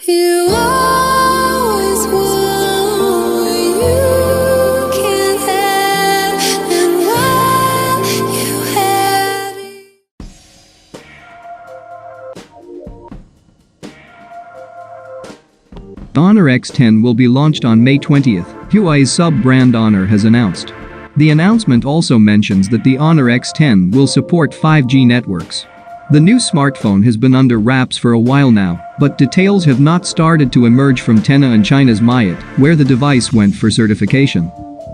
You always want what you can't have, and while you had it. Honor X10 will be launched on May 20th, Huawei's sub-brand Honor has announced. The announcement also mentions that the Honor X10 will support 5G networks. The new smartphone has been under wraps for a while now, but details have not started to emerge from Tenna and China's Mayat, where the device went for certification.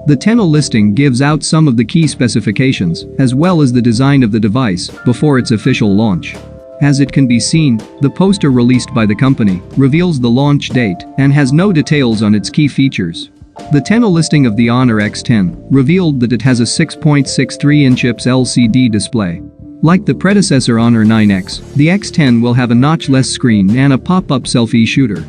The Tenna listing gives out some of the key specifications, as well as the design of the device, before its official launch. As it can be seen, the poster released by the company reveals the launch date and has no details on its key features. The Tenna listing of the Honor X10 revealed that it has a 6.63-inch IPS LCD display. Like the predecessor Honor 9X, the X10 will have a notch-less screen and a pop-up selfie shooter.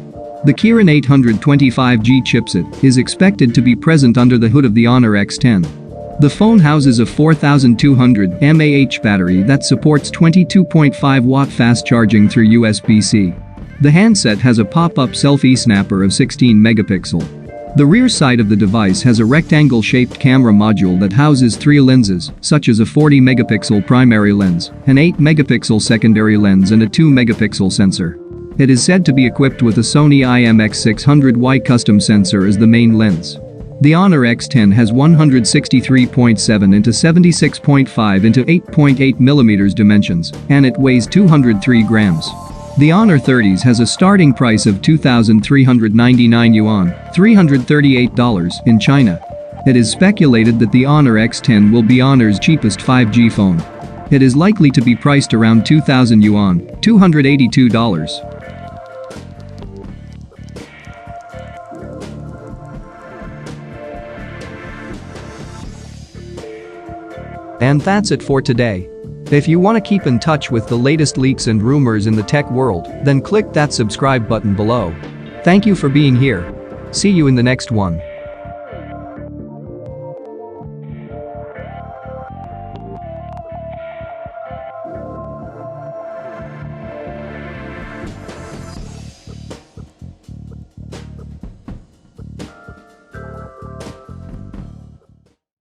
The Kirin 825G chipset is expected to be present under the hood of the Honor X10. The phone houses a 4200 mAh battery that supports 22.5-watt fast charging through USB-C. The handset has a pop-up selfie snapper of 16 megapixel. The rear side of the device has a rectangle-shaped camera module that houses 3 lenses, such as a 40-megapixel primary lens, an 8-megapixel secondary lens and a 2-megapixel sensor. It is said to be equipped with a Sony IMX600Y custom sensor as the main lens. The Honor X10 has 163.7 into 76.5 into 8.8 millimeters dimensions, and it weighs 203 grams. The Honor 30s has a starting price of 2,399 yuan, $338 in China. It is speculated that the Honor X10 will be Honor's cheapest 5G phone. It is likely to be priced around 2,000 yuan, $282. And that's it for today. If you want to keep in touch with the latest leaks and rumors in the tech world, then click that subscribe button below. Thank you for being here. See you in the next one.